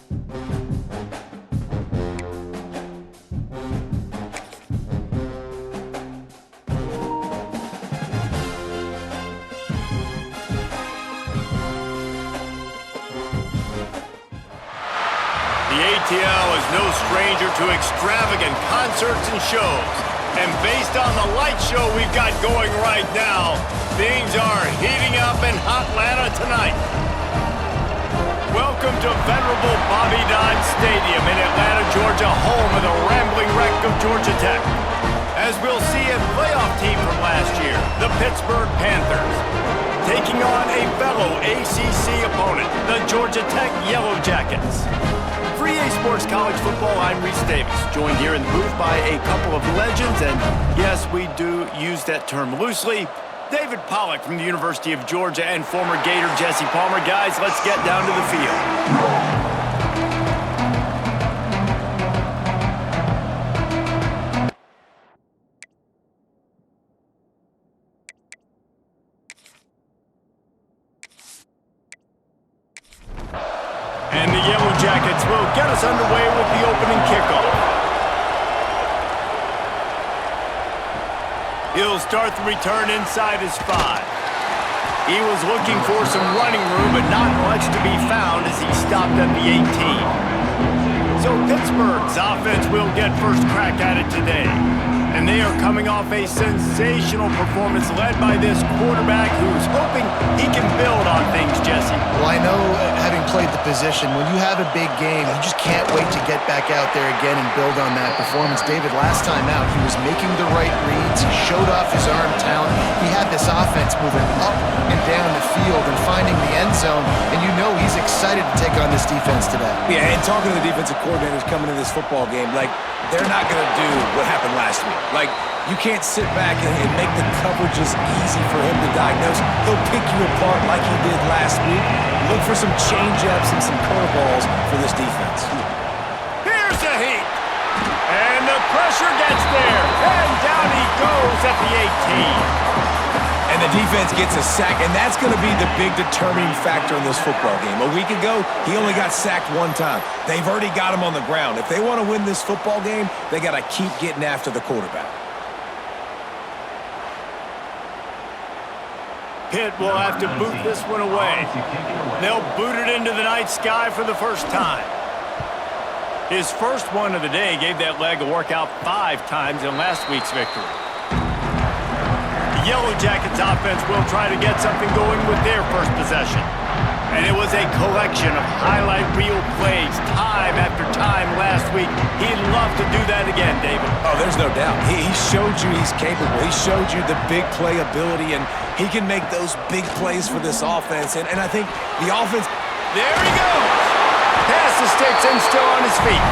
The ATL is no stranger to extravagant concerts and shows. And based on the light show we've got going right now, things are heating up in Hotlanta tonight. Welcome to venerable Bobby Dodd Stadium in Atlanta, Georgia, home of the rambling wreck of Georgia Tech. As we'll see a playoff team from last year, the Pittsburgh Panthers, taking on a fellow ACC opponent, the Georgia Tech Yellow Jackets. For EA Sports College Football, I'm Reese Davis, joined here in the booth by a couple of legends, and yes, we do use that term loosely. David Pollack from the University of Georgia and former Gator Jesse Palmer. Guys, let's get down to the field. And the Yellow Jackets will get us underway with the opening kickoff. He'll start the return inside his 5. He was looking for some running room, but not much to be found as he stopped at the 18. So Pittsburgh's offense will get first crack at it today. And they are coming off a sensational performance led by this quarterback who's hoping he can build on things, Jesse. Well, I know, having played the position, when you have a big game, you just can't wait to get back out there again and build on that performance. David, last time out, he was making the right reads. He showed off his arm talent. He had this offense moving up and down the field and finding the end zone. And you know he's excited to take on this defense today. Yeah, and talking to the defensive coordinators coming to this football game, like, they're not going to do what happened last week. Like, you can't sit back and make the coverages easy for him to diagnose. He'll pick you apart like he did last week. Look for some change-ups and some curveballs for this defense. Here's the heat. And the pressure gets there. And down he goes at the 18. And the defense gets a sack, and that's going to be the big determining factor in this football game. A week ago, he only got sacked one time. They've already got him on the ground. If they want to win this football game, they got to keep getting after the quarterback. Pitt will have to boot this one away. They'll boot it into the night sky for the first time. His first one of the day gave that leg a workout 5 times in last week's victory. The Yellow Jackets offense will try to get something going with their first possession. And it was a collection of highlight reel plays time after time last week. He'd love to do that again, David. Oh, there's no doubt. He showed you he's capable. He showed you the big play ability, and he can make those big plays for this offense. And I think the offense... There he goes! Past the sticks and still on his feet.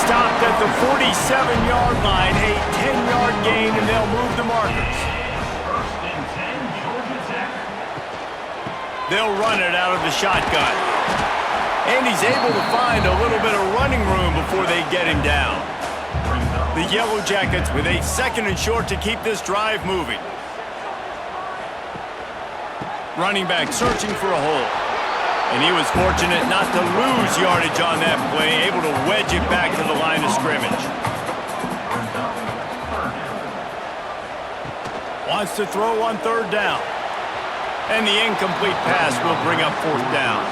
Stopped at the 47-yard line, a 10-yard gain, and they'll move the markers. They'll run it out of the shotgun. And he's able to find a little bit of running room before they get him down. The Yellow Jackets with a 2nd and short to keep this drive moving. Running back searching for a hole. And he was fortunate not to lose yardage on that play, able to wedge it back to the line of scrimmage. Wants to throw on 3rd down. And the incomplete pass will bring up 4th down.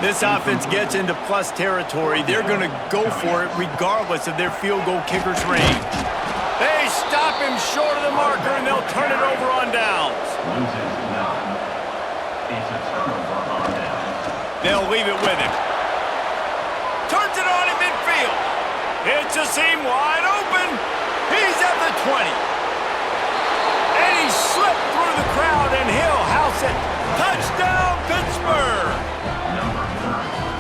This offense gets into plus territory. They're going to go for it regardless of their field goal kicker's range. They stop him short of the marker, and they'll turn it over on downs. They'll leave it with him. Turns it on in midfield. It's a seam wide open. He's at the 20. And he slipped through the crowd, and he'll house it. Touchdown, Pittsburgh!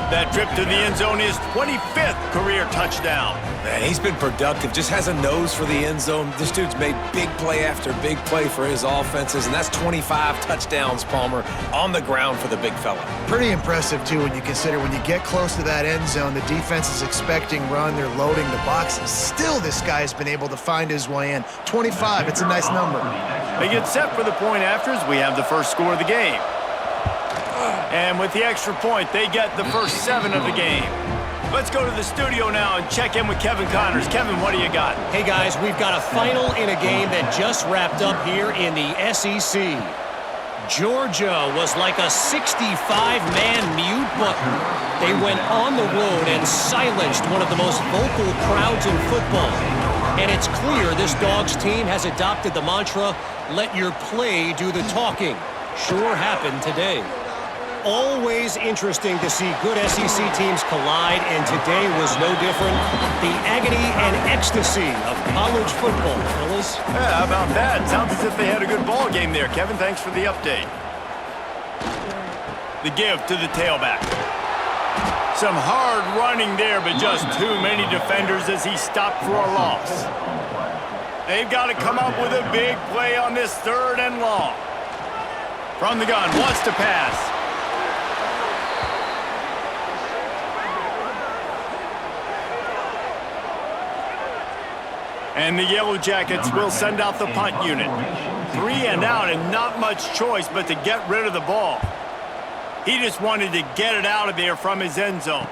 That trip to the end zone is 25th career touchdown. Man, he's been productive, just has a nose for the end zone. This dude's made big play after big play for his offenses, and that's 25 touchdowns, Palmer, on the ground for the big fella. Pretty impressive, too, when you consider when you get close to that end zone, the defense is expecting run, they're loading the box, and still this guy has been able to find his way in. 25, it's a nice number. They get set for the point afters. We have the first score of the game. And with the extra point, they get the first 7 of the game. Let's go to the studio now and check in with Kevin Connors. Kevin, what do you got? Hey, guys, we've got a final in a game that just wrapped up here in the SEC. Georgia was like a 65-man mute button. They went on the road and silenced one of the most vocal crowds in football. And it's clear this Dogs team has adopted the mantra, let your play do the talking. Sure happened today. Always interesting to see good SEC teams collide, and today was no different. The agony and ecstasy of college football, fellas. Yeah, how about that? Sounds as if they had a good ball game there. Kevin, thanks for the update. The give to the tailback. Some hard running there, but just too many defenders as he stopped for a loss. They've got to come up with a big play on this 3rd and long. From the gun, wants to pass. And the Yellow Jackets will send out the punt unit. 3 and out and not much choice but to get rid of the ball. He just wanted to get it out of there from his end zone.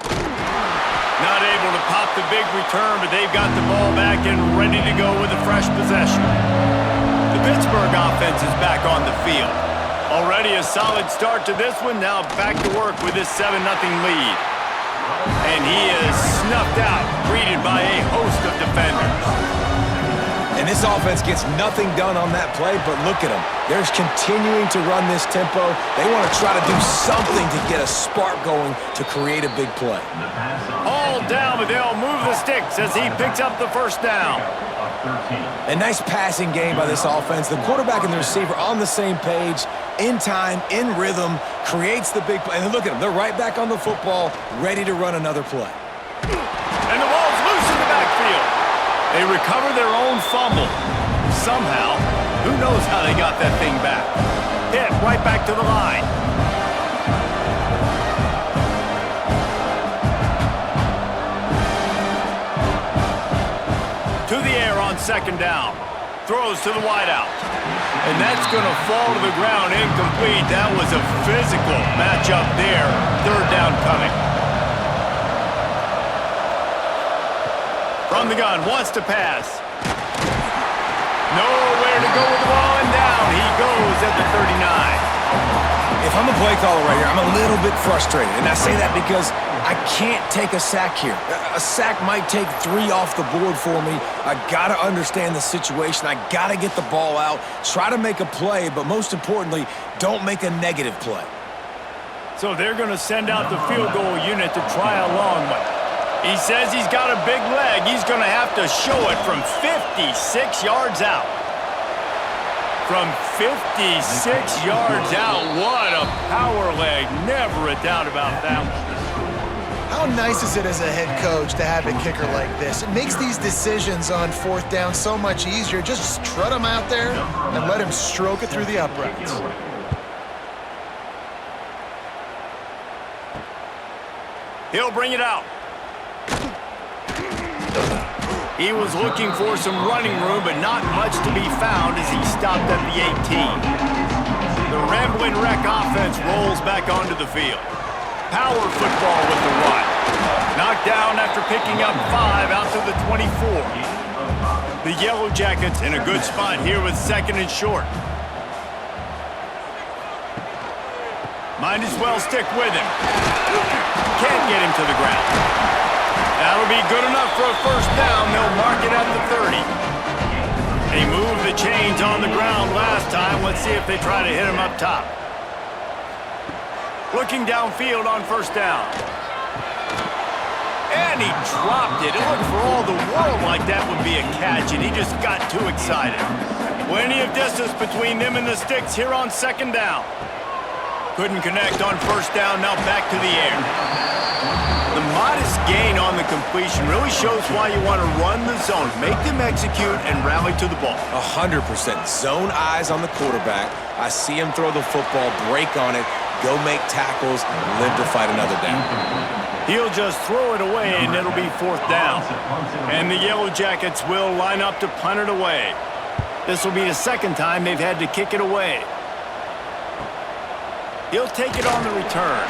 Not able to pop the big return, but they've got the ball back and ready to go with a fresh possession. The Pittsburgh offense is back on the field. Already a solid start to this one. Now back to work with this 7-0 lead. And he is snuffed out, greeted by a host of defenders. And this offense gets nothing done on that play, but look at them. They're continuing to run this tempo. They want to try to do something to get a spark going to create a big play. All down, but they'll move the sticks as he picks up the first down. A nice passing game by this offense. The quarterback and the receiver on the same page, in time, in rhythm, creates the big play. And look at them. They're right back on the football, ready to run another play. And the ball's loose in the backfield. They recover their own fumble. Somehow, who knows how they got that thing back. Pitt right back to the line. To the air on 2nd down. Throws to the wideout. And that's going to fall to the ground incomplete. That was a physical matchup there. 3rd down coming. From the gun, wants to pass. Nowhere to go with the ball, and down he goes at the 39. If I'm a play caller right here, I'm a little bit frustrated. And I say that because I can't take a sack here. A sack might take 3 off the board for me. I got to understand the situation. I got to get the ball out, try to make a play, but most importantly, don't make a negative play. So they're going to send out the field goal unit to try a long one. He says he's got a big leg. He's going to have to show it from 56 yards out. From 56 yards out, what a power leg. Never a doubt about that one. How nice is it as a head coach to have a kicker like this? It makes these decisions on 4th down so much easier. Just strut him out there and let him stroke it through the uprights. He'll bring it out. He was looking for some running room, but not much to be found as he stopped at the 18. The Rambling Wreck offense rolls back onto the field. Power football with the run. Knocked down after picking up 5 out to the 24. The Yellow Jackets in a good spot here with 2nd and short. Might as well stick with him. Can't get him to the ground. That'll be good enough for a 1st down. They'll mark it at the 30. They moved the chains on the ground last time. Let's see if they try to hit him up top. Looking downfield on 1st down. And he dropped it. It looked for all the world like that would be a catch, and he just got too excited. Plenty of distance between them and the sticks here on 2nd down. Couldn't connect on 1st down. Now back to the air. The modest gain on the completion really shows why you want to run the zone. Make them execute and rally to the ball. 100%. Zone eyes on the quarterback. I see him throw the football, break on it, go make tackles, live to fight another down. He'll just throw it away, and it'll be 4th down. And the Yellow Jackets will line up to punt it away. This will be the 2nd time they've had to kick it away. He'll take it on the return,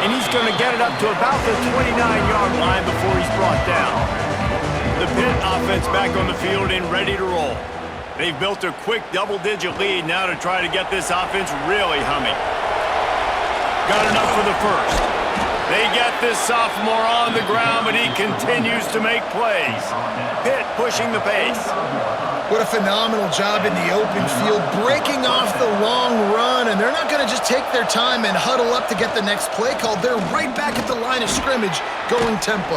and he's going to get it up to about the 29-yard line before he's brought down. The Pitt offense back on the field and ready to roll. They've built a quick double-digit lead now to try to get this offense really humming. Got enough for the first. They get this sophomore on the ground, but he continues to make plays. Pitt pushing the pace. What a phenomenal job in the open field, breaking off the long run, and they're not going to just take their time and huddle up to get the next play called. They're right back at the line of scrimmage, going tempo.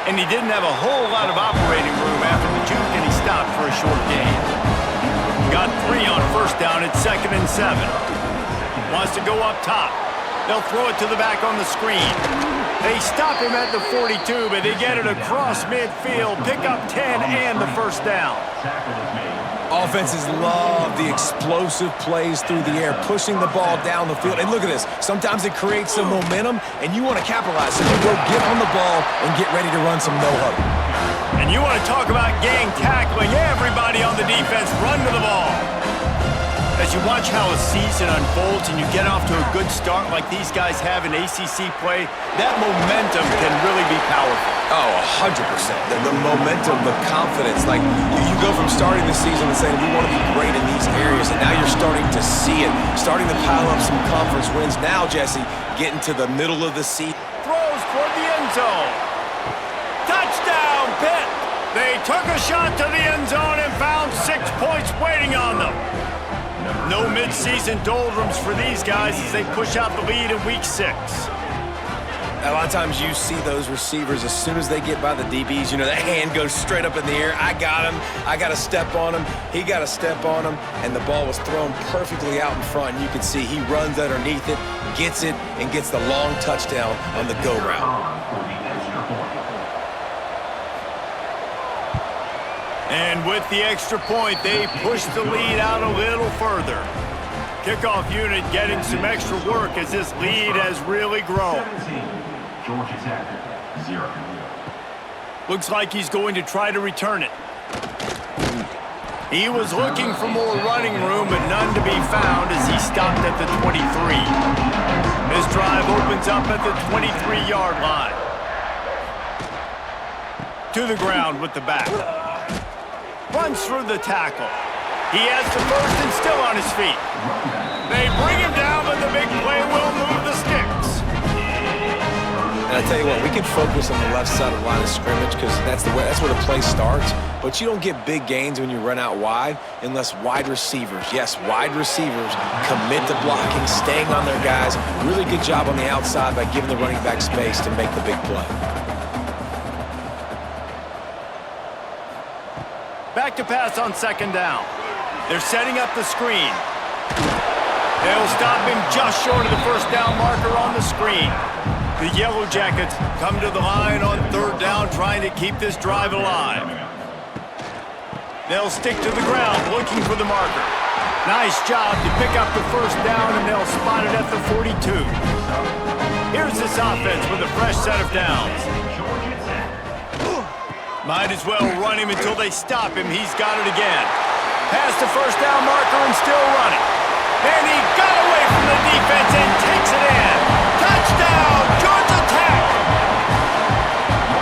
And he didn't have a whole lot of operating room after the juke, and he stopped for a short gain. Got 3 on first down at 2nd and 7. Wants to go up top. They'll throw it to the back on the screen. They stop him at the 42, but they get it across midfield, pick up 10 and the first down. Offenses love the explosive plays through the air, pushing the ball down the field. And look at this. Sometimes it creates some momentum, and you want to capitalize. So you go get on the ball and get ready to run some no-huddle. And you want to talk about gang tackling. Everybody on the defense run to the ball. As you watch how a season unfolds and you get off to a good start like these guys have in ACC play, that momentum can really be powerful. Oh, 100%. The momentum, the confidence. Like, you go from starting the season and saying, we want to be great in these areas, and now you're starting to see it, starting to pile up some conference wins. Now, Jesse, getting to the middle of the season. Throws toward the end zone. Touchdown, Pitt! They took a shot to the end zone and found 6 points waiting on them. No mid-season doldrums for these guys as they push out the lead in Week 6. A lot of times you see those receivers, as soon as they get by the DBs, you know, that hand goes straight up in the air. I got him. I got to step on him. He got to step on him. And the ball was thrown perfectly out in front. And you can see he runs underneath it, gets it, and gets the long touchdown on the go route. And with the extra point, they push the lead out a little further. Kickoff unit getting some extra work as this lead has really grown. Georgia Tech, 0. Looks like he's going to try to return it. He was looking for more running room, but none to be found as he stopped at the 23. This drive opens up at the 23-yard line. To the ground with the back. Runs through the tackle. He has the first and still on his feet. They bring him down, but the big play will move the sticks. And I tell you what, we can focus on the left side of the line of scrimmage because that's where the play starts. But you don't get big gains when you run out wide unless wide receivers, yes, wide receivers, commit to blocking, staying on their guys. Really good job on the outside by giving the running back space to make the big play. Back to pass on 2nd down. They're setting up the screen. They'll stop him just short of the first down marker on the screen. The Yellow Jackets come to the line on 3rd down, trying to keep this drive alive. They'll stick to the ground, looking for the marker. Nice job to pick up the first down, and they'll spot it at the 42. Here's this offense with a fresh set of downs. Might as well run him until they stop him. He's got it again. Past the first down marker and still running. And he got away from the defense and takes it in. Touchdown, Georgia Tech!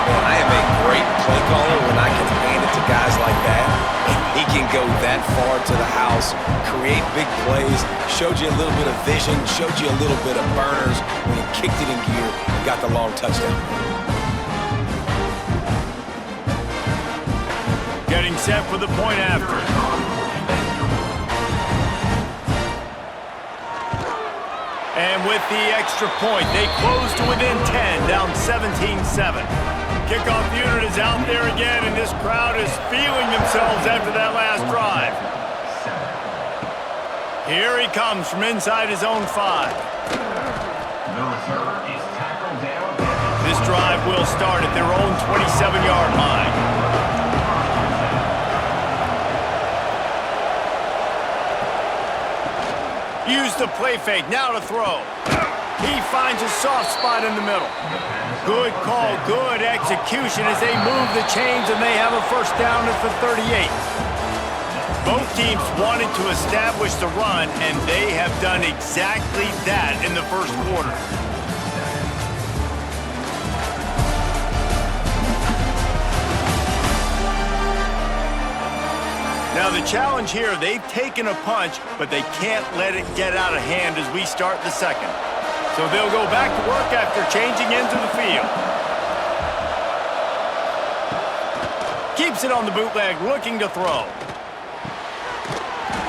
Man, I am a great play caller when I can hand it to guys like that. And he can go that far to the house, create big plays, showed you a little bit of vision, showed you a little bit of burners when he kicked it in gear and got the long touchdown. Getting set for the point after. And with the extra point, they close to within 10, down 17-7. Kickoff unit is out there again, and this crowd is feeling themselves after that last drive. Here he comes from inside his own 5. This drive will start at their own 27-yard line. Use the play fake, now to throw. He finds a soft spot in the middle. Good call, good execution as they move the chains and they have a first down at the 38. Both teams wanted to establish the run, and they have done exactly that in the first quarter. Now the challenge here, they've taken a punch, but they can't let it get out of hand as we start the second. So they'll go back to work after changing into the field. Keeps it on the bootleg, looking to throw.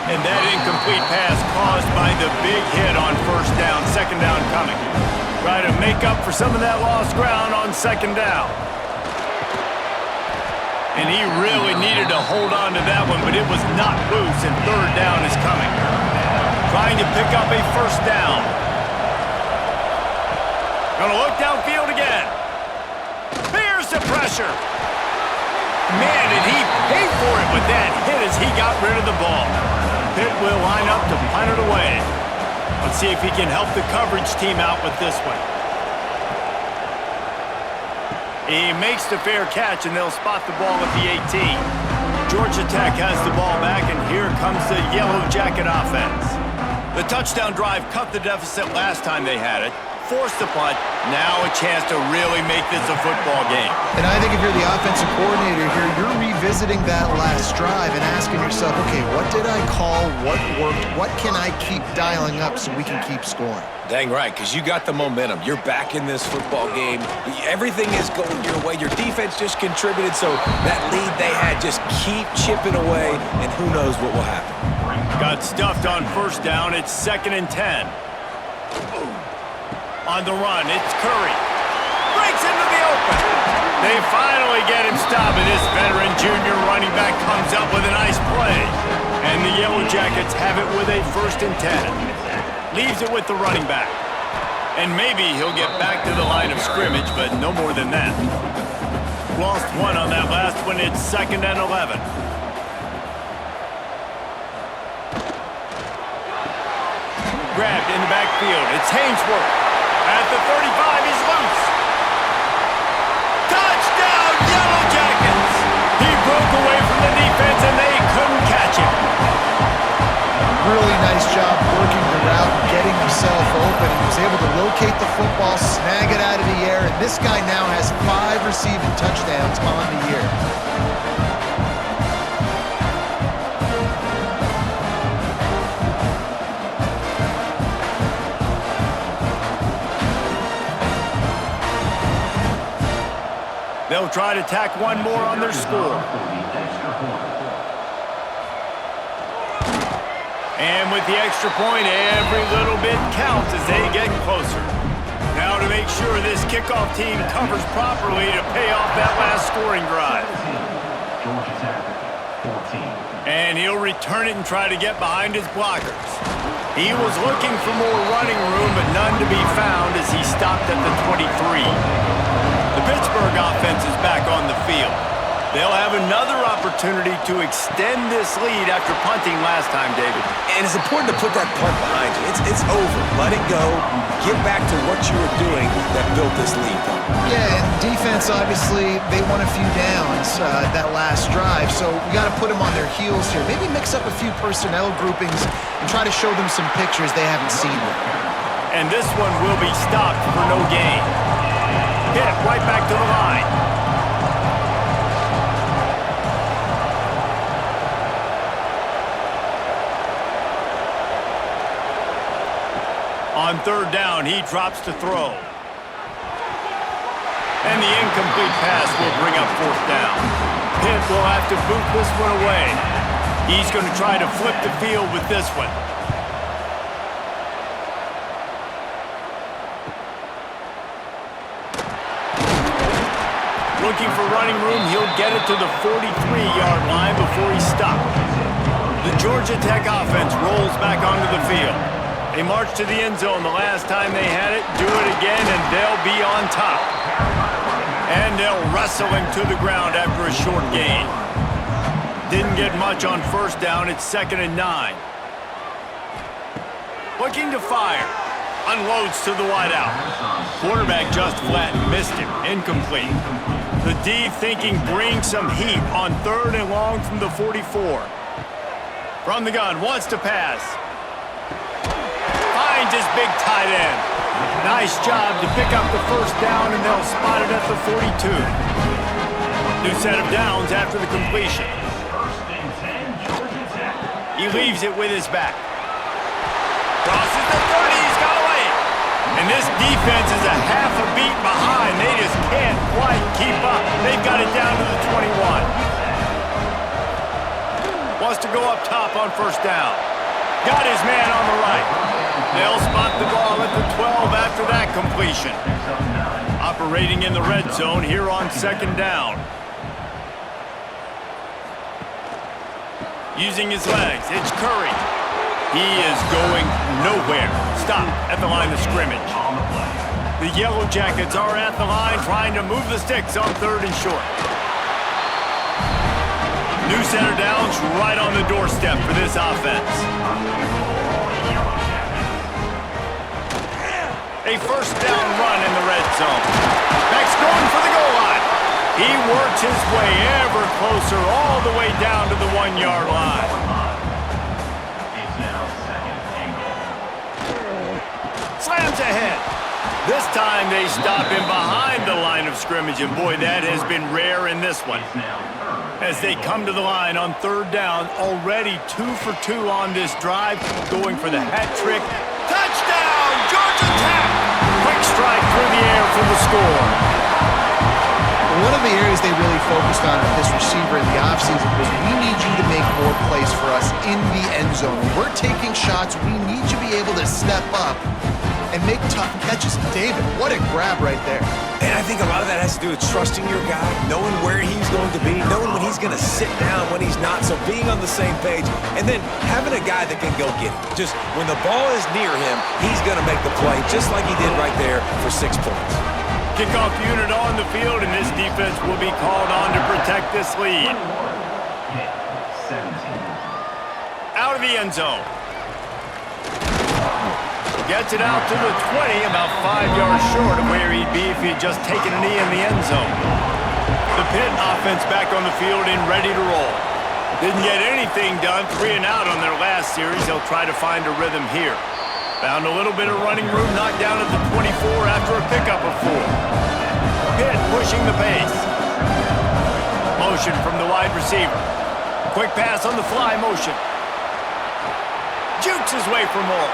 And that incomplete pass caused by the big hit on first down, second down coming. Try to make up for some of that lost ground on second down. And he really needed to hold on to that one, but it was not loose, and third down is coming. Trying to pick up a first down. Gonna look downfield again. Here's the pressure. Man, did he pay for it with that hit as he got rid of the ball. Pitt will line up to punt it away. Let's see if he can help the coverage team out with this one. He makes the fair catch, and they'll spot the ball at the 18. Georgia Tech has the ball back, and here comes the Yellow Jacket offense. The touchdown drive cut the deficit last time they had it. Forced the punt. Now a chance to really make this a football game. And I think if you're the offensive coordinator here, you're revisiting that last drive and asking yourself, okay, what did I call? What worked? What can I keep dialing up so we can keep scoring? Dang right, because you got the momentum. You're back in this football game. Everything is going your way. Your defense just contributed, so that lead they had, just keep chipping away, and who knows what will happen. Got stuffed on first down. It's 2nd and 10. On the run, it's Curry. Breaks into the open. They finally get him stopped, and this veteran junior running back comes up with a nice play. And the Yellow Jackets have it with a 1st and 10. Leaves it with the running back. And maybe he'll get back to the line of scrimmage, but no more than that. Lost one on that last one. It's 2nd and 11. Grabbed in the backfield. It's Hainsworth. At the 35, he's loose. Touchdown, Yellow Jackets! He broke away from the defense, and they couldn't catch him. Really nice job working the route, getting himself open, and he was able to locate the football, snag it out of the air, and this guy now has 5 receiving touchdowns on the year. They'll try to tack one more on their score. And with the extra point, every little bit counts as they get closer. Now to make sure this kickoff team covers properly to pay off that last scoring drive. Georgia Tech, 14. And he'll return it and try to get behind his blockers. He was looking for more running room, but none to be found as he stopped at the 23. The Pittsburgh offense is back on the field. They'll have another opportunity to extend this lead after punting last time, David. And it's important to put that punt behind you. It's over. Let it go. Get back to what you were doing that built this lead. Yeah, and defense, obviously, they won a few downs that last drive, so we got to put them on their heels here. Maybe mix up a few personnel groupings and try to show them some pictures they haven't seen yet. And this one will be stopped for no gain. Pitt right back to the line. On third down, he drops to throw. And the incomplete pass will bring up fourth down. Pitt will have to boot this one away. He's going to try to flip the field with this one. Looking for running room, he'll get it to the 43-yard line before he's stopped. The Georgia Tech offense rolls back onto the field. They marched to the end zone the last time they had it, do it again, and they'll be on top. And they'll wrestle him to the ground after a short gain. Didn't get much on first down, it's 2nd and 9. Looking to fire. Unloads to the wideout. Quarterback just flat missed him, incomplete. The D thinking bring some heat on 3rd and long from the 44. From the gun, wants to pass. Finds his big tight end. Nice job to pick up the first down, and they'll spot it at the 42. New set of downs after the completion. He leaves it with his back. Crosses the 30, he's got away. And this defense is a half a beat behind. They just can't quite keep up. They've got it down to the 21. Wants to go up top on first down. Got his man on the right. They'll spot the ball at the 12 after that completion. Operating in the red zone here on second down. Using his legs, it's Curry. He is going nowhere. Stop at the line of scrimmage. The Yellow Jackets are at the line trying to move the sticks on third and short. New center downs right on the doorstep for this offense. A first down run in the red zone. Beck's going for the goal line. He works his way ever closer all the way down to the 1-yard line. Slams ahead. This time they stop him behind the line of scrimmage, and boy, that has been rare in this one. As they come to the line on third down, already 2 for 2 on this drive, going for the hat trick. Touchdown, Georgia Tech! Quick strike through the air for the score. One of the areas they really focused on with this receiver in the offseason was, we need you to make more plays for us in the end zone. When we're taking shots, we need you to be able to step up and make tough catches. David, what a grab right there. And I think a lot of that has to do with trusting your guy, knowing where he's going to be, knowing when he's going to sit down, when he's not, so being on the same page, and then having a guy that can go get it. Just when the ball is near him, he's going to make the play, just like he did right there for 6 points. Kickoff unit on the field, and this defense will be called on to protect this lead. Out of the end zone. Gets it out to the 20, about 5 yards short of where he'd be if he had just taken a knee in the end zone. The Pitt offense back on the field and ready to roll. Didn't get anything done, 3 and out on their last series. They'll try to find a rhythm here. Found a little bit of running room, knocked down at the 24 after a pickup of 4. Pitt pushing the pace. Motion from the wide receiver. Quick pass on the fly motion. Jukes his way for more.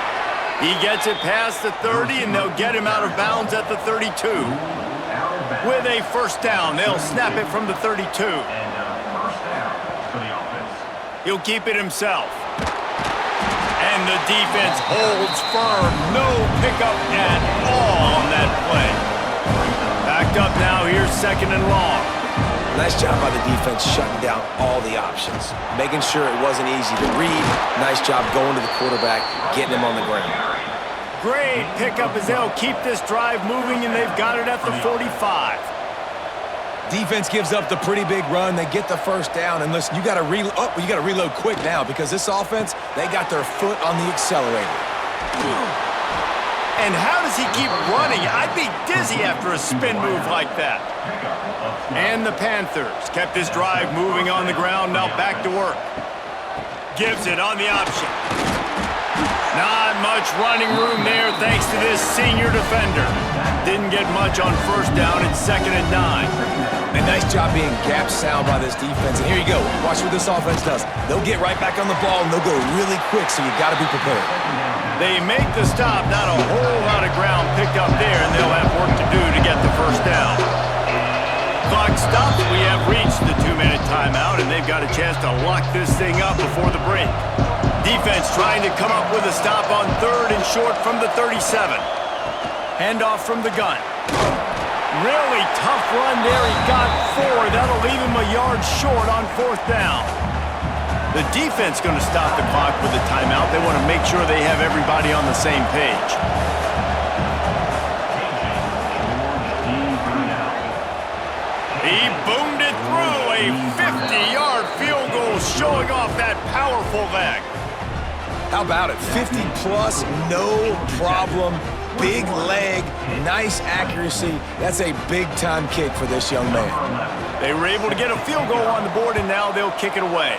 He gets it past the 30, and they'll get him out of bounds at the 32. With a first down, they'll snap it from the 32. He'll keep it himself. And the defense holds firm. No pickup at all on that play. Backed up now, here's second and long. Nice job by the defense shutting down all the options, making sure it wasn't easy to read. Nice job going to the quarterback, getting him on the ground. Great pickup as they'll keep this drive moving, and they've got it at the 45. Defense gives up the pretty big run. They get the first down, and listen, you got to reload quick now because this offense, they got their foot on the accelerator. And how does he keep running? I'd be dizzy after a spin move like that. And the Panthers kept this drive moving on the ground, now back to work. Gives it on the option. Not much running room there thanks to this senior defender. Didn't get much on first down. It's 2nd and 9. A nice job being gap sound by this defense. And here you go. Watch what this offense does. They'll get right back on the ball, and they'll go really quick, so you got to be prepared. They make the stop. Not a whole lot of ground picked up there, and they'll have work to do to get the first down. Clock stops. We have reached the 2-minute timeout, and they've got a chance to lock this thing up before the break. Defense trying to come up with a stop on third and short from the 37. Handoff from the gun. Really tough run there. He got 4. That'll leave him a yard short on 4th down. The defense going to stop the clock with a timeout. They want to make sure they have everybody on the same page. He boomed it through. A 50-yard field goal showing off that powerful leg. How about it? 50-plus, no problem. Big leg, nice accuracy. That's a big-time kick for this young man. They were able to get a field goal on the board, and now they'll kick it away.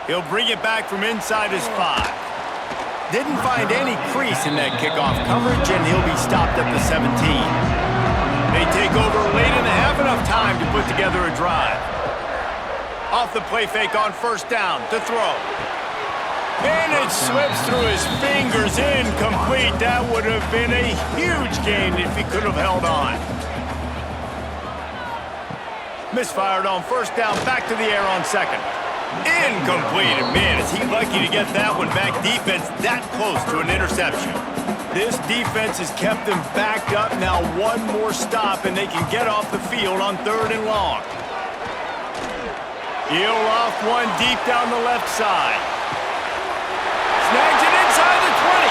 He'll bring it back from inside his 5. Didn't find any crease in that kickoff coverage, and he'll be stopped at the 17. They take over late in the half, enough time to put together a drive. Off the play fake on first down to throw. And it slips through his fingers, incomplete. That would have been a huge gain if he could have held on. Misfired on first down, back to the air on second. Incomplete. Man, is he lucky to get that one back. Defense that close to an interception. This defense has kept them backed up. Now one more stop, and they can get off the field on 3rd and long. Heel off one deep down the left side. Snags it inside the 20.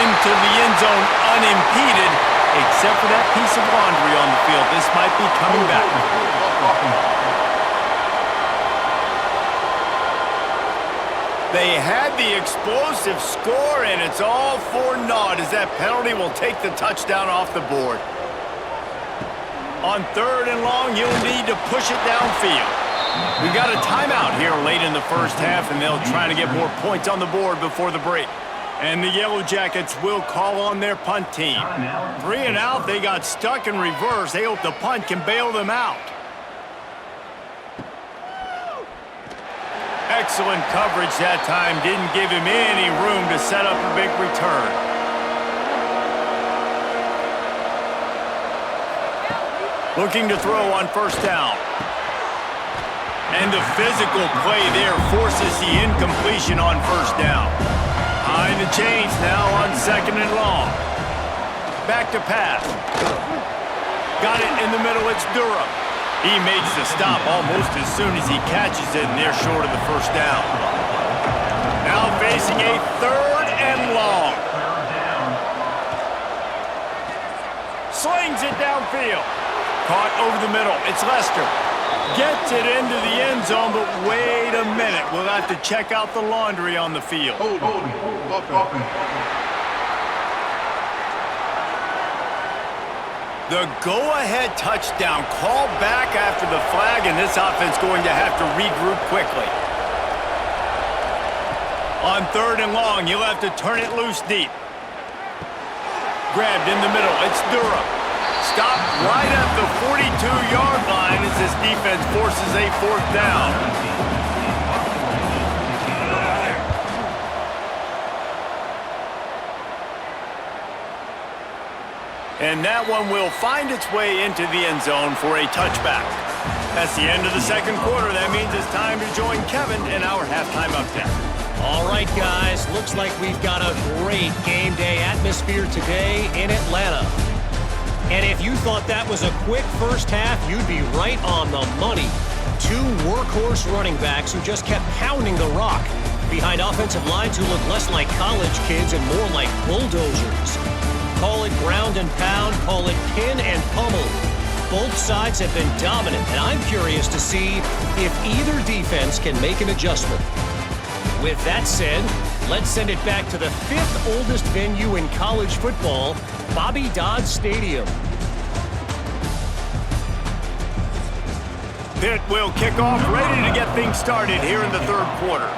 Into the end zone unimpeded, except for that piece of laundry on the field. This might be coming back. They had the explosive score, and it's all for naught as that penalty will take the touchdown off the board. On 3rd and long, you'll need to push it downfield. We got a timeout here late in the first half, and they'll try to get more points on the board before the break. And the Yellow Jackets will call on their punt team. 3 and out, they got stuck in reverse. They hope the punt can bail them out. Excellent coverage that time. Didn't give him any room to set up a big return. Looking to throw on first down. And the physical play there forces the incompletion on first down. Behind the chains now on 2nd and long. Back to pass. Got it in the middle. It's Durham. He makes the stop almost as soon as he catches it, and they're short of the first down. Now facing a 3rd and long. Slings it downfield. Caught over the middle. It's Lester. Gets it into the end zone, but wait a minute. We'll have to check out the laundry on the field. The go-ahead touchdown called back after the flag, and this offense going to have to regroup quickly. On 3rd and long, you'll have to turn it loose deep. Grabbed in the middle. It's Durham. Stopped right at the 42-yard line as this defense forces a 4th down. And that one will find its way into the end zone for a touchback. That's the end of the 2nd quarter. That means it's time to join Kevin in our halftime update. All right, guys. Looks like we've got a great game day atmosphere today in Atlanta. And if you thought that was a quick first half, you'd be right on the money. 2 workhorse running backs who just kept pounding the rock behind offensive lines who look less like college kids and more like bulldozers. Call it ground and pound, call it pin and pummel. Both sides have been dominant, and I'm curious to see if either defense can make an adjustment. With that said, let's send it back to the 5th oldest venue in college football, Dodd Stadium. Pitt will kick off, ready to get things started here in the 3rd quarter.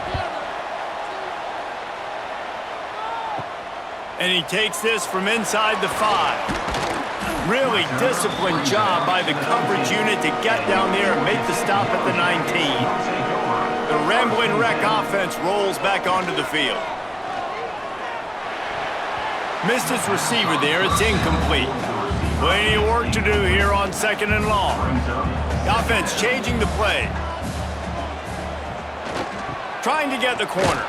And he takes this from inside the 5. Really disciplined job by the coverage unit to get down there and make the stop at the 19. The Rambling Wreck offense rolls back onto the field. Missed his receiver there. It's incomplete. Plenty of work to do here on 2nd and long. The offense changing the play. Trying to get the corner.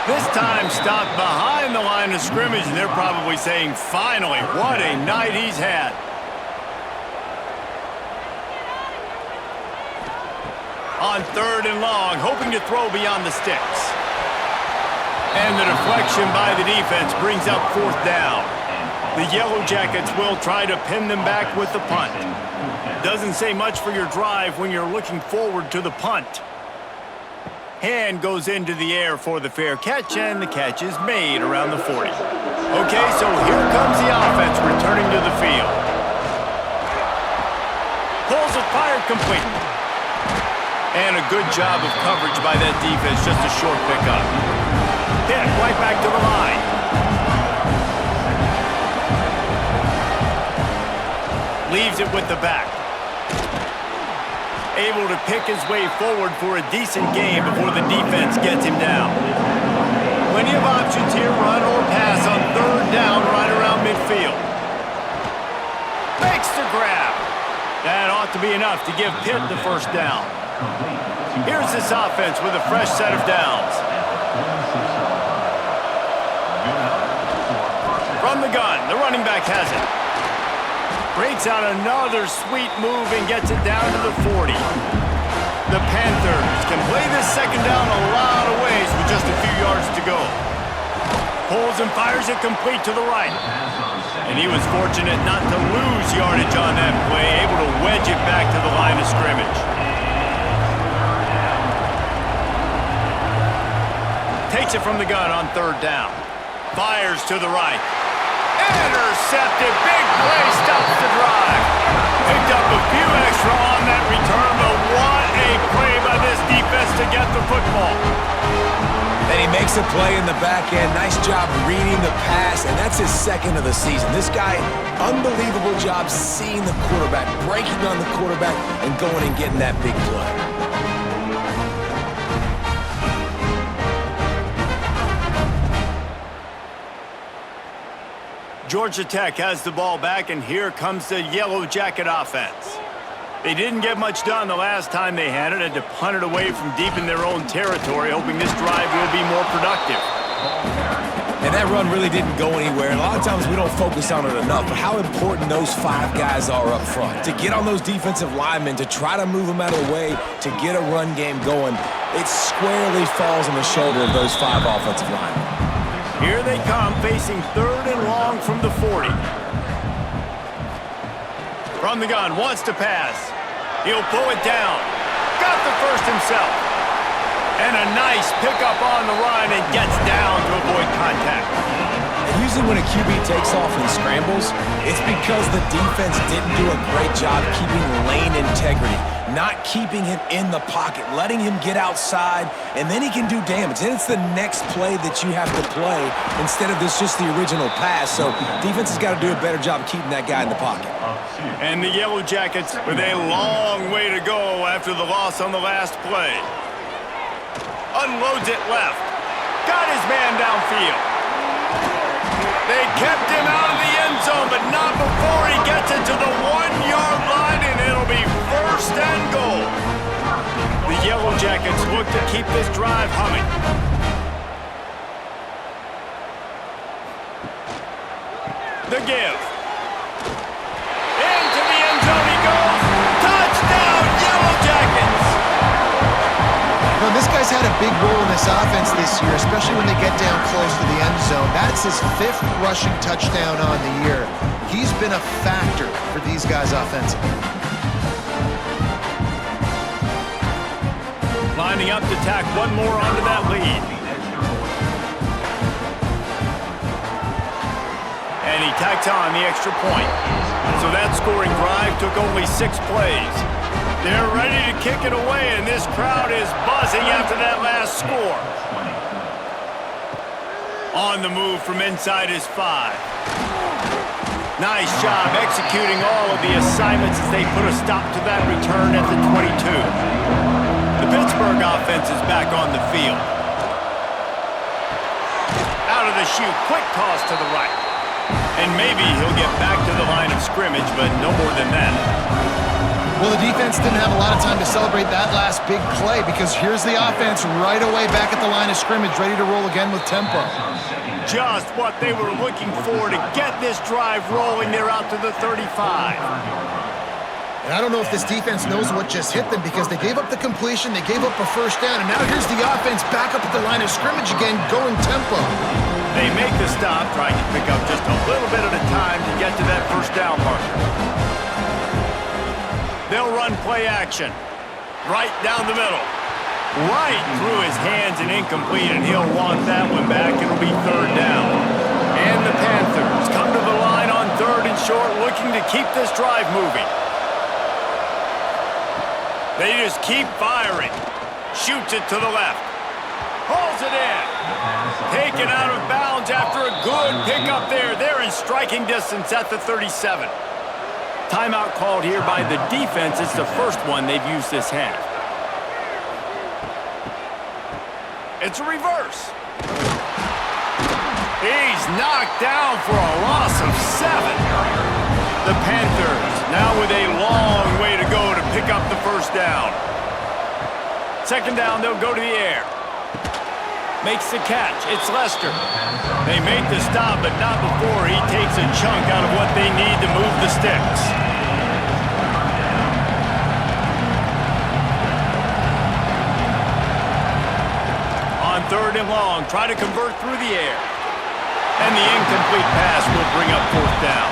This time stopped behind the line of scrimmage, and they're probably saying, finally, what a night he's had. On 3rd and long, hoping to throw beyond the sticks. And the deflection by the defense brings up 4th down. The Yellow Jackets will try to pin them back with the punt. Doesn't say much for your drive when you're looking forward to the punt. Hand goes into the air for the fair catch, and the catch is made around the 40. Okay, so here comes the offense returning to the field. Pulls it, fired complete. And a a good job of coverage by that defense, just a short pickup. Pitt right back to the line. Leaves it with the back. Able to pick his way forward for a decent gain before the defense gets him down. Plenty of options here, run or pass on third down right around midfield. Makes the grab. That ought to be enough to give Pitt the first down. Here's this offense with a fresh set of downs. From the gun, the running back has it. Breaks out another sweet move and gets it down to the 40. The Panthers can play this second down a lot of ways with just a few yards to go. Pulls and fires it complete to the right. And he was fortunate not to lose yardage on that play, able to wedge it back to the line of scrimmage. Takes it from the gun on third down. Fires to the right. Intercepted. Big play stops the drive. Picked up a few extra on that return, but what a play by this defense to get the football. And he makes a play in the back end. Nice job reading the pass, and that's his second of the season. This guy, unbelievable job seeing the quarterback, breaking on the quarterback, and going and getting that big play. Georgia Tech has the ball back, and here comes the Yellow Jacket offense. They didn't get much done the last time they had it, had to punt it away from deep in their own territory, hoping this drive will be more productive. And that run really didn't go anywhere, and a lot of times we don't focus on it enough, but how important those five guys are up front. To get on those defensive linemen, to try to move them out of the way, to get a run game going, it squarely falls on the shoulder of those five offensive linemen. Here they come, facing third and long from the 40. From the gun, wants to pass. He'll pull it down. Got the first himself. And a nice pickup on the run and gets down to avoid contact. And usually when a QB takes off and scrambles, it's because the defense didn't do a great job keeping lane integrity, not keeping him in the pocket, letting him get outside, and then he can do damage. Then it's the next play that you have to play instead of this just the original pass. So defense has got to do a better job of keeping that guy in the pocket. And the Yellow Jackets with a long way to go after the loss on the last play. Unloads it left. Got his man downfield. They kept him out of the end zone, but not before he gets it to the 1-yard line, and it'll be first and goal. The Yellow Jackets look to keep this drive humming. The give. Into the end zone he goes. Touchdown, Yellow Jackets! You know, this guy's had a big role in this offense this year, especially when they get down close to the end zone. That's his 5th rushing touchdown on the year. He's been a factor for these guys offensively. Lining up to tack one more onto that lead. And he tacks on the extra point. So that scoring drive took only 6 plays. They're ready to kick it away, and this crowd is buzzing after that last score. On the move from inside his 5. Nice job executing all of the assignments as they put a stop to that return at the 22. The Pittsburgh offense is back on the field. Out of the chute, quick toss to the right. And maybe he'll get back to the line of scrimmage, but no more than that. Well, the defense didn't have a lot of time to celebrate that last big play because here's the offense right away back at the line of scrimmage, ready to roll again with tempo. Just what they were looking for to get this drive rolling. They're out to the 35. And I don't know if this defense knows what just hit them because they gave up the completion, they gave up a first down, and now here's the offense back up at the line of scrimmage again, going tempo. They make the stop, trying to pick up just a little bit at a time to get to that first down marker. They'll run play action. Right down the middle. Right through his hands and incomplete, and he'll want that one back. It'll be third down. And the Panthers come to the line on third and short, looking to keep this drive moving. They just keep firing. Shoots it to the left. Pulls it in. Taken out of bounds after a good pickup there. They're in striking distance at the 37. Timeout called here by the defense. It's the first one they've used this half. It's a reverse. He's knocked down for a loss of 7. The Panthers now with a long way to go to pick up the first down. Second down, they'll go to the air. Makes the catch. It's Lester. They make the stop, but not before he takes a chunk out of what they need to move the sticks. On third and long, try to convert through the air. And the incomplete pass will bring up fourth down.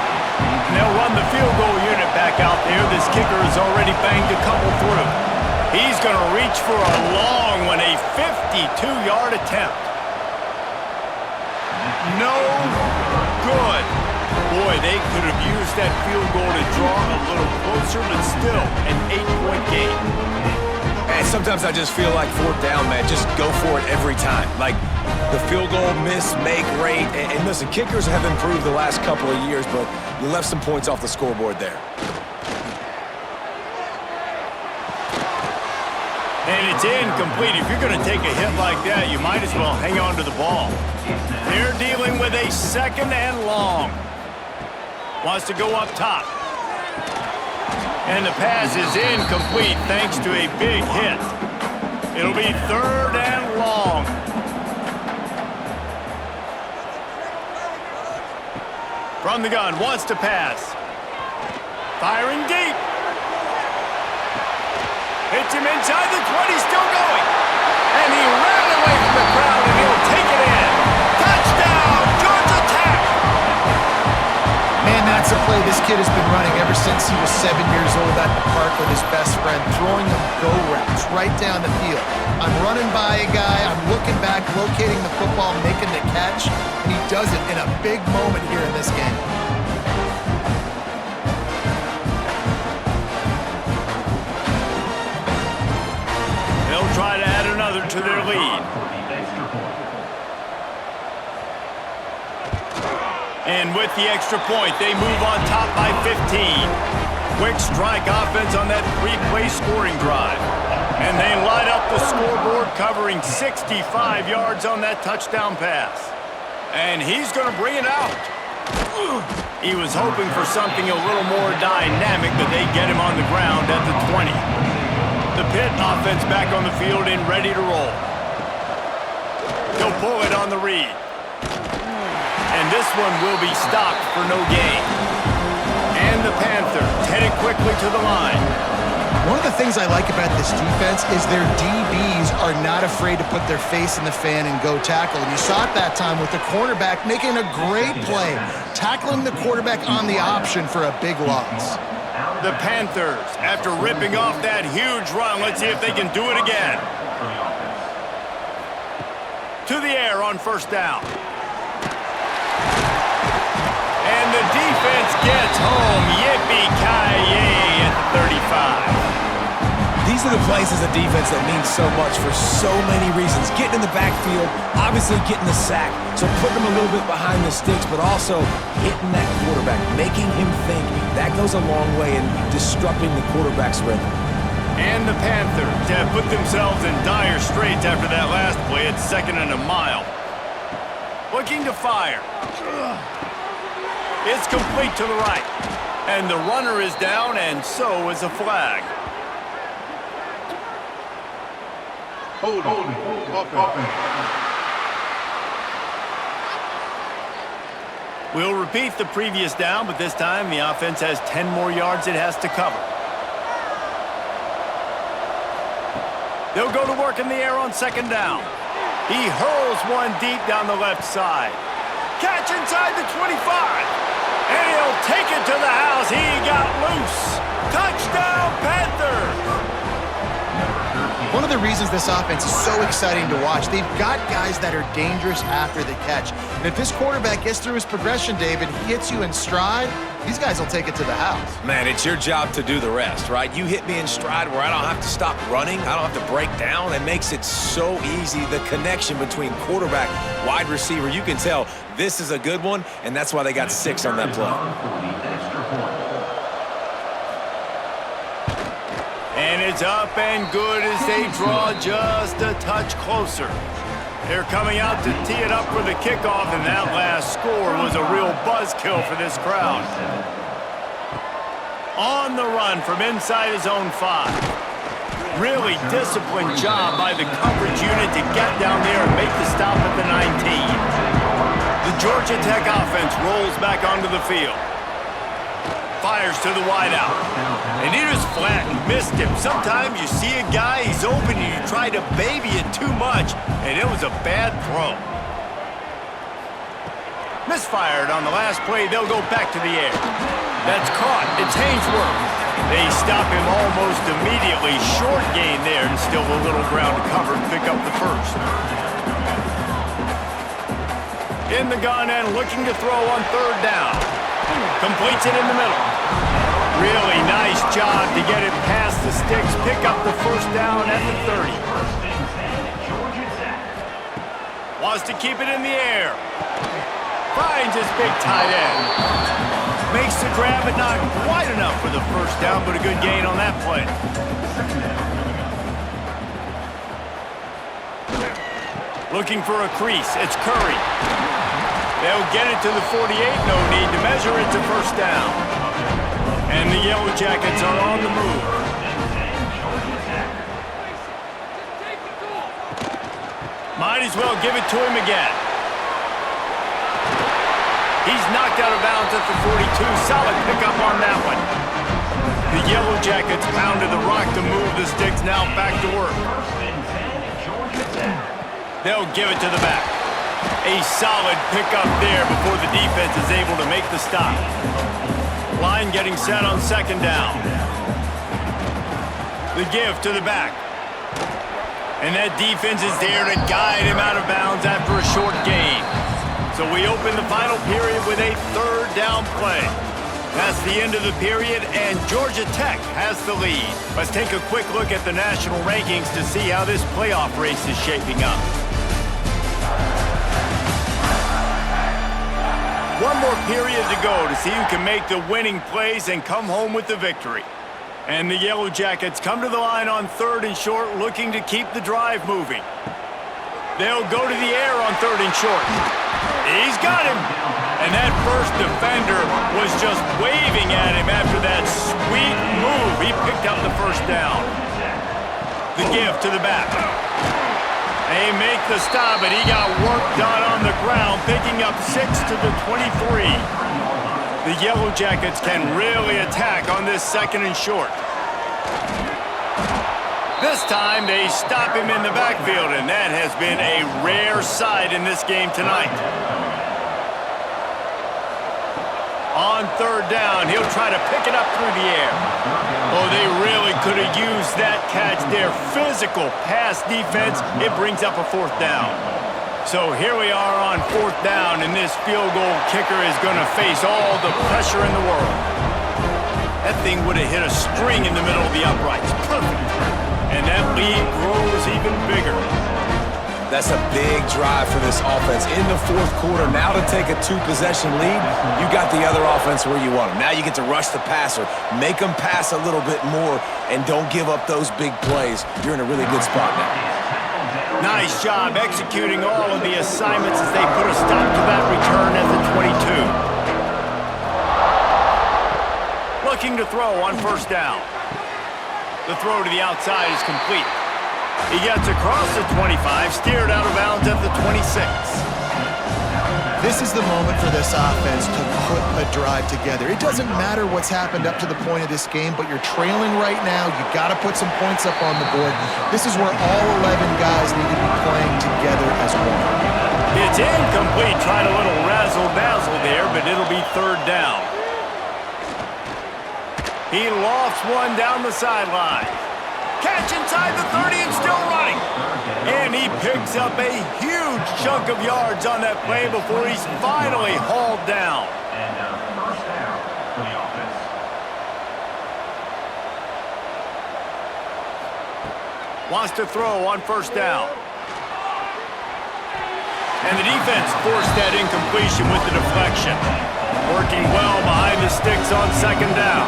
And they'll run the field goal unit back out there. This kicker has already banged a couple through. He's going to reach for a long one, a 52-yard attempt. No good. Boy, they could have used that field goal to draw a little closer, but still an 8-point game. And sometimes I just feel like fourth down, man, just go for it every time. Like the field goal miss, make, rate. And listen, kickers have improved the last couple of years, but you left some points off the scoreboard there. And it's incomplete. If you're going to take a hit like that, you might as well hang on to the ball. They're dealing with a second and long. Wants to go up top. And the pass is incomplete thanks to a big hit. It'll be third and long. From the gun, wants to pass. Firing deep. Hits him inside the 20, still going. And he ran away from the crowd, and he'll take it in. Touchdown, Georgia Tech! Man, that's a play this kid has been running ever since he was 7 years old at the park with his best friend, throwing them go routes right down the field. I'm running by a guy, I'm looking back, locating the football, making the catch, and he does it in a big moment here in this game. They'll try to add another to their lead. And with the extra point, they move on top by 15. Quick strike offense on that three-play scoring drive. And they light up the scoreboard, covering 65 yards on that touchdown pass. And he's going to bring it out. He was hoping for something a little more dynamic, but they get him on the ground at the 20. The Pitt offense back on the field and ready to roll. He'll pull it on the read. And this one will be stopped for no gain. And the Panthers headed quickly to the line. One of the things I like about this defense is their DBs are not afraid to put their face in the fan and go tackle. And you saw it that time with the cornerback making a great play, tackling the quarterback on the option for a big loss. The Panthers, after ripping off that huge run, let's see if they can do it again. To the air on first down. And the defense gets home. Yippee-ki-yay at the 35. These are the plays as a defense that mean so much for so many reasons. Getting in the backfield, obviously getting the sack, so putting them a little bit behind the sticks, but also hitting that quarterback, making him think. That goes a long way in disrupting the quarterback's rhythm. And the Panthers have put themselves in dire straits after that last play at 2nd and a mile. Looking to fire. It's complete to the right. And the runner is down, and so is a flag. Hold on. We'll repeat the previous down, but this time the offense has 10 more yards it has to cover. They'll go to work in the air on second down. He hurls one deep down the left side. Catch inside the 25. And he'll take it to the house. He got loose. Touchdown, Panthers! One one of the reasons this offense is so exciting to watch. They've got guys that are dangerous after the catch. And if this quarterback gets through his progression, David, he hits you in stride, these guys will take it to the house. Man, it's your job to do the rest, right? You hit me in stride where I don't have to stop running. I don't have to break down. It makes it so easy. The connection between quarterback, wide receiver, you can tell this is a good one, and that's why they got 6 on that play. And it's up and good as they draw just a touch closer. They're coming out to tee it up for the kickoff, and that last score was a real buzzkill for this crowd. On the run from inside his own 5. Really disciplined job by the coverage unit to get down there and make the stop at the 19. The Georgia Tech offense rolls back onto the field. Fires to the wideout. And he just flat and missed him. Sometimes you see a guy, he's open, and you try to baby it too much, and it was a bad throw. Misfired on the last play. They'll go back to the air. That's caught. It's Haynesworth. They stop him almost immediately. Short gain there, and still a little ground to cover and pick up the first. In the gun and looking to throw on 3rd down. Completes it in the middle. Really nice job to get it past the sticks, pick up the first down at the 30. Wants to keep it in the air. Finds his big tight end. Makes the grab, but not quite enough for the first down, but a good gain on that play. Looking for a crease. It's Curry. They'll get it to the 48. No need to measure it to first down. And the Yellow Jackets are on the move. Might as well give it to him again. He's knocked out of bounds at the 42. Solid pickup on that one. The Yellow Jackets pounded the rock to move the sticks. Now back to work. They'll give it to the back. A solid pickup there before the defense is able to make the stop. Line getting set on 2nd down. The give to the back. And that defense is there to guide him out of bounds after a short gain. So we open the final period with a 3rd down play. That's the end of the period, and Georgia Tech has the lead. Let's take a quick look at the national rankings to see how this playoff race is shaping up. One more period to go to see who can make the winning plays and come home with the victory. And the Yellow Jackets come to the line on 3rd and short, looking to keep the drive moving. They'll go to the air on 3rd and short. He's got him. And that first defender was just waving at him after that sweet move. He picked up the first down. The give to the back. They make the stop, and he got work done on the ground, picking up 6 to the 23. The Yellow Jackets can really attack on this 2nd and short. This time, they stop him in the backfield, and that has been a rare sight in this game tonight. On 3rd down, he'll try to pick it up through the air. Oh, they really could have used that catch there. Physical pass defense. It brings up a 4th down. So here we are on 4th down, and this field goal kicker is going to face all the pressure in the world. That thing would have hit a string in the middle of the uprights. Perfect. And that lead grows even bigger. That's a big drive for this offense in the 4th quarter. Now to take a 2-possession lead, you got the other offense where you want them. Now you get to rush the passer, make them pass a little bit more, and don't give up those big plays. You're in a really good spot now. Nice job executing all of the assignments as they put a stop to that return at the 22. Looking to throw on 1st down. The throw to the outside is complete. He gets across the 25, steered out of bounds at the 26. This is the moment for this offense to put a drive together. It doesn't matter what's happened up to the point of this game, but you're trailing right now. You got to put some points up on the board. This is where all 11 guys need to be playing together as one. It's incomplete. Tried a little razzle-dazzle there, but it'll be 3rd down. He lofts one down the sideline. Catch inside the 30 and still running. And he picks up a huge chunk of yards on that play before he's finally hauled down. And first down for the offense. Wants to throw on first down. And the defense forced that incompletion with the deflection. Working well behind the sticks on second down.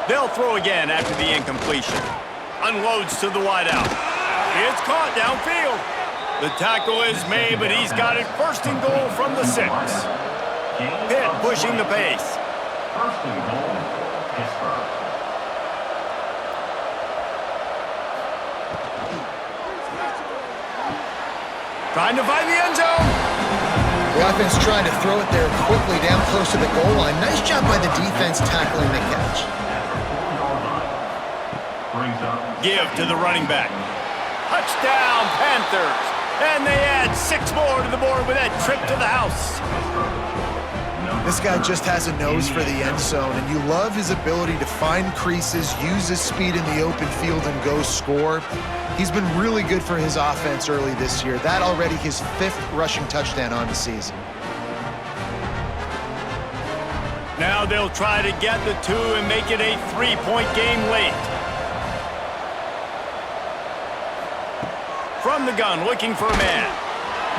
They'll throw again after the incompletion. Unloads to the wideout. It's caught downfield. The tackle is made, but he's got it first and goal from the 6. Pitt pushing the pace. First and goal, Pittsburgh. Trying to find the end zone. The offense trying to throw it there quickly down close to the goal line. Nice job by the defense tackling the catch. Give to the running back. Touchdown, Panthers. And they add 6 more to the board with that trip to the house. This guy just has a nose for the end zone, and you love his ability to find creases, use his speed in the open field, and go score. He's been really good for his offense early this year. That already his 5th rushing touchdown on the season. Now they'll try to get the 2 and make it a 3-point game late. From the gun, looking for a man.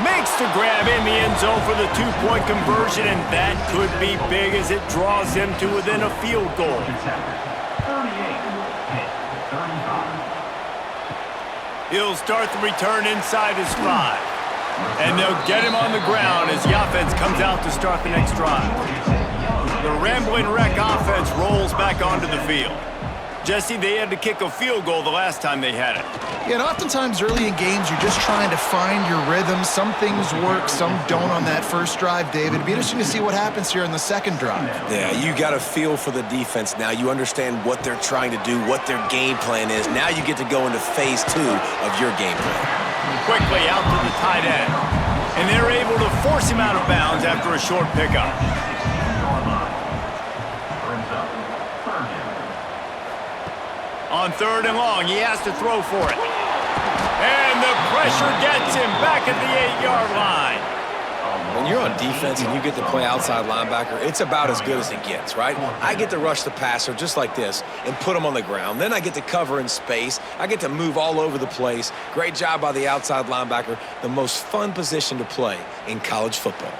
Makes the grab in the end zone for the 2-point conversion, and that could be big as it draws him to within a field goal. 38, Pitt, 35. He'll start the return inside his 5. And they'll get him on the ground as the offense comes out to start the next drive. The rambling wreck offense rolls back onto the field. Jesse, they had to kick a field goal the last time they had it. Yeah, and oftentimes early in games, you're just trying to find your rhythm. Some things work, some don't on that first drive, David. It'd be interesting to see what happens here in the second drive. Yeah, you got a feel for the defense now. You understand what they're trying to do, what their game plan is. Now you get to go into phase 2 of your game plan. Quickly out to the tight end. And they're able to force him out of bounds after a short pickup. On 3rd and long, he has to throw for it. And the pressure gets him back at the 8-yard line. When you're on defense and you get to play outside linebacker, it's about as good as it gets, right? I get to rush the passer just like this and put him on the ground. Then I get to cover in space. I get to move all over the place. Great job by the outside linebacker. The most fun position to play in college football.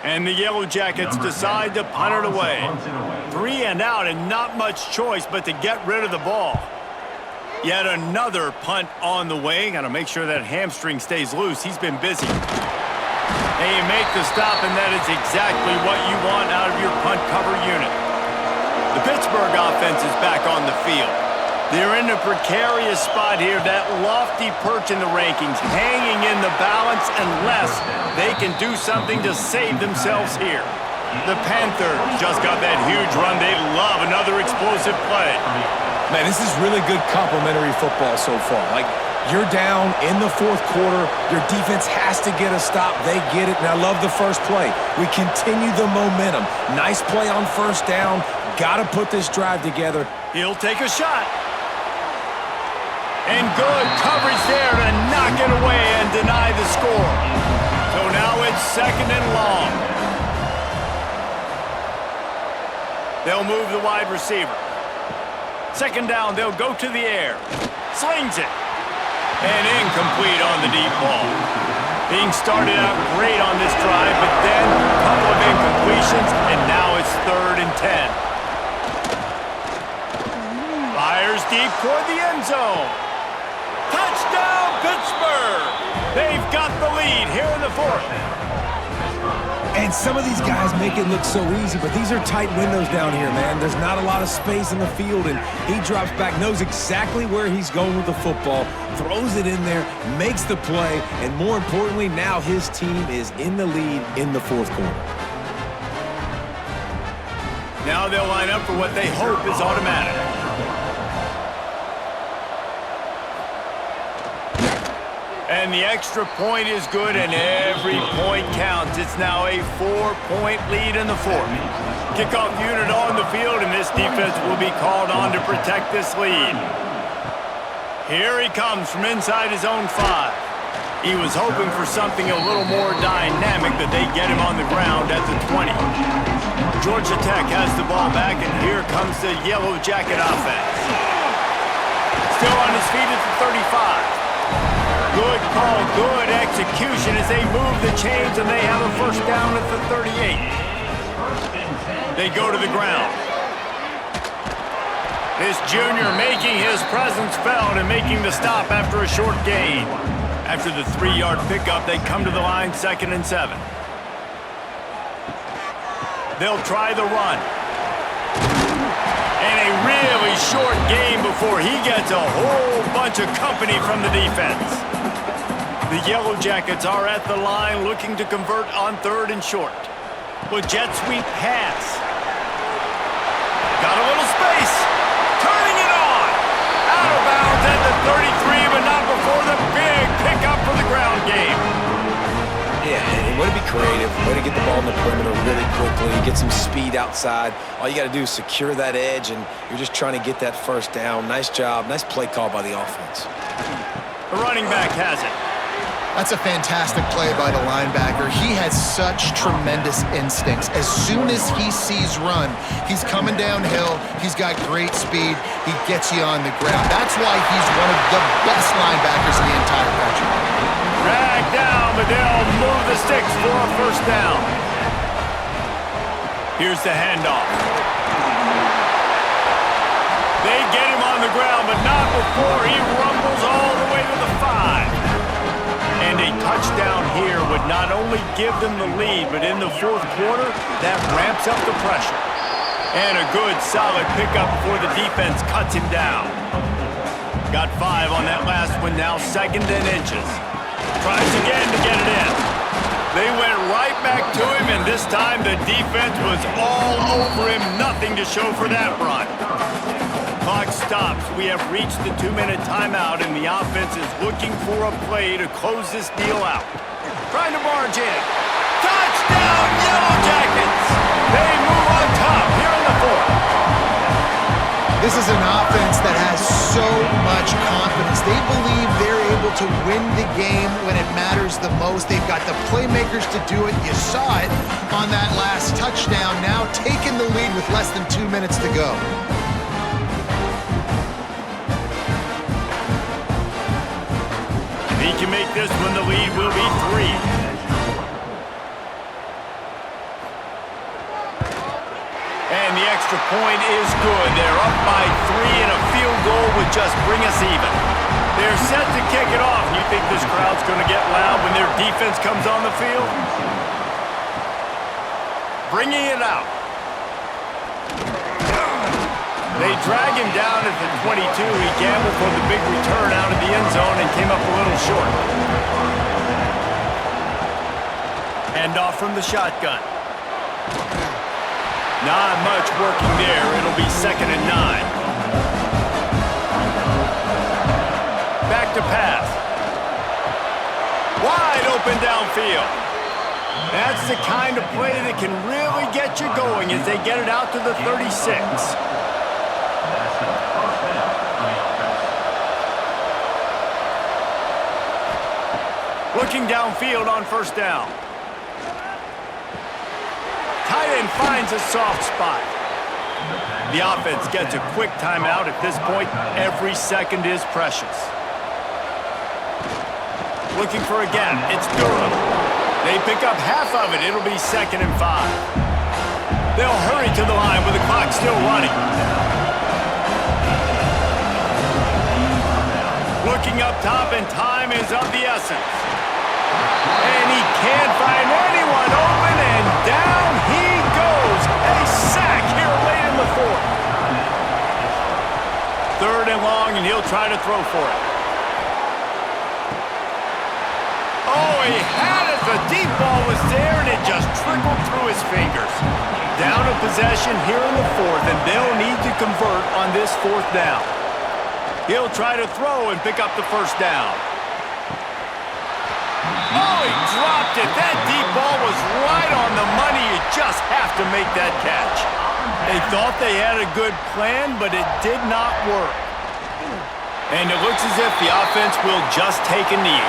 And the Yellow Jackets decide to punt it away. 3 and out and not much choice but to get rid of the ball. Yet another punt on the way. Got to make sure that hamstring stays loose. He's been busy. They make the stop, and that is exactly what you want out of your punt cover unit. The Pittsburgh offense is back on the field. They're in a precarious spot here, that lofty perch in the rankings, hanging in the balance unless they can do something to save themselves here. The Panthers just got that huge run. They love another explosive play. Man, this is really good complimentary football so far. Like, you're down in the 4th quarter. Your defense has to get a stop. They get it, and I love the first play. We continue the momentum. Nice play on first down. Got to put this drive together. He'll take a shot. And good coverage there to knock it away and deny the score. So now it's 2nd and long. They'll move the wide receiver. 2nd down, they'll go to the air. Slings it. And incomplete on the deep ball. Being started out great on this drive, but then a couple of incompletions, and now it's 3rd and 10. Fires deep toward the end zone. Touchdown, Pittsburgh! They've got the lead here in the 4th. And some of these guys make it look so easy, but these are tight windows down here, man. There's not a lot of space in the field, and he drops back, knows exactly where he's going with the football, throws it in there, makes the play, and more importantly, now his team is in the lead in the 4th quarter. Now they'll line up for what they hope is automatic. And the extra point is good, and every point counts. It's now a 4-point lead in the fourth. Kickoff unit on the field, and this defense will be called on to protect this lead. Here he comes from inside his own 5. He was hoping for something a little more dynamic, but they get him on the ground at the 20. Georgia Tech has the ball back, and here comes the Yellow Jacket offense. Still on his feet at the 35. Good call, good execution as they move the chains, and they have a first down at the 38. They go to the ground. This junior making his presence felt and making the stop after a short gain. After the 3-yard pickup, they come to the line 2nd and 7. They'll try the run. And a really short game before he gets a whole bunch of company from the defense. The Yellow Jackets are at the line looking to convert on 3rd and short. With jet sweep pass. Got a little space. Turning it on. Out of bounds at the 33, but not before the big pickup for the ground game. Yeah, and way to be creative, way to get the ball in the perimeter really quickly, get some speed outside. All you got to do is secure that edge, and you're just trying to get that first down. Nice job, nice play call by the offense. The running back has it. That's a fantastic play by the linebacker. He has such tremendous instincts. As soon as he sees run, he's coming downhill. He's got great speed. He gets you on the ground. That's why he's one of the best linebackers in the entire country. Dragged down, but they'll move the sticks for a first down. Here's the handoff. They get him on the ground, but not before he rumbles all the way to the 5. And a touchdown here would not only give them the lead, but in the 4th quarter, that ramps up the pressure. And a good, solid pickup before the defense cuts him down. Got 5 on that last one, now 2nd and inches. Tries again to get it in. They went right back to him, and this time the defense was all over him. Nothing to show for that run. Clock stops. We have reached the 2-minute timeout, and the offense is looking for a play to close this deal out. Trying to barge in. Touchdown, Yellow Jackets! They move on top here in the 4th. This is an offense that has so much confidence. They believe they're able to win the game when it matters the most. They've got the playmakers to do it. You saw it on that last touchdown. Now taking the lead with less than 2 minutes to go. If he can make this one, the lead will be 3. And the extra point is good. They're up by 3, and a field goal would just bring us even. They're set to kick it off. You think this crowd's going to get loud when their defense comes on the field? Bringing it out. They drag him down at the 22. He gambled for the big return out of the end zone and came up a little short. Handoff from the shotgun. Not much working there. It'll be 2nd and 9. Back to pass. Wide open downfield. That's the kind of play that can really get you going as they get it out to the 36. Looking downfield on first down. Tight end finds a soft spot. The offense gets a quick timeout. At this point, every second is precious. Looking for a gap. It's Durham. They pick up half of it. It'll be 2nd and 5. They'll hurry to the line with the clock still running. Looking up top, and time is of the essence. And he can't find anyone open, and down he goes. A sack here late in the 4th. 3rd and long, and he'll try to throw for it. Oh, he had it. The deep ball was there, and it just trickled through his fingers. Down a possession here in the 4th, and they'll need to convert on this 4th down. He'll try to throw and pick up the first down. Oh, he dropped it. That deep ball was right on the money. You just have to make that catch. They thought they had a good plan, but it did not work. And it looks as if the offense will just take a knee.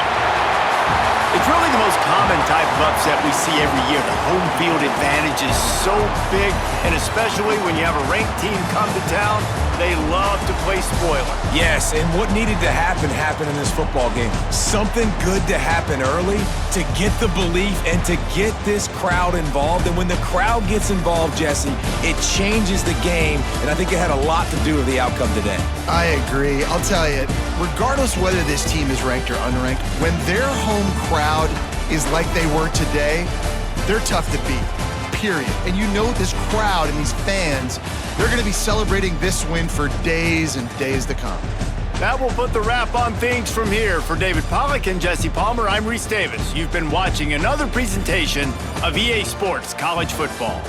It's really the most common type of upset we see every year. The home field advantage is so big, and especially when you have a ranked team come to town, they love to play spoiler. Yes, and what needed to happen happened in this football game. Something good to happen early to get the belief and to get this crowd involved. And when the crowd gets involved, Jesse, it changes the game, and I think it had a lot to do with the outcome today. I agree. I'll tell you, regardless whether this team is ranked or unranked, when their home crowd is like they were today, they're tough to beat, period. And you know this crowd and these fans, they're going to be celebrating this win for days and days to come. That will put the wrap on things from here. For David Pollack and Jesse Palmer, I'm Reese Davis. You've been watching another presentation of EA Sports College Football.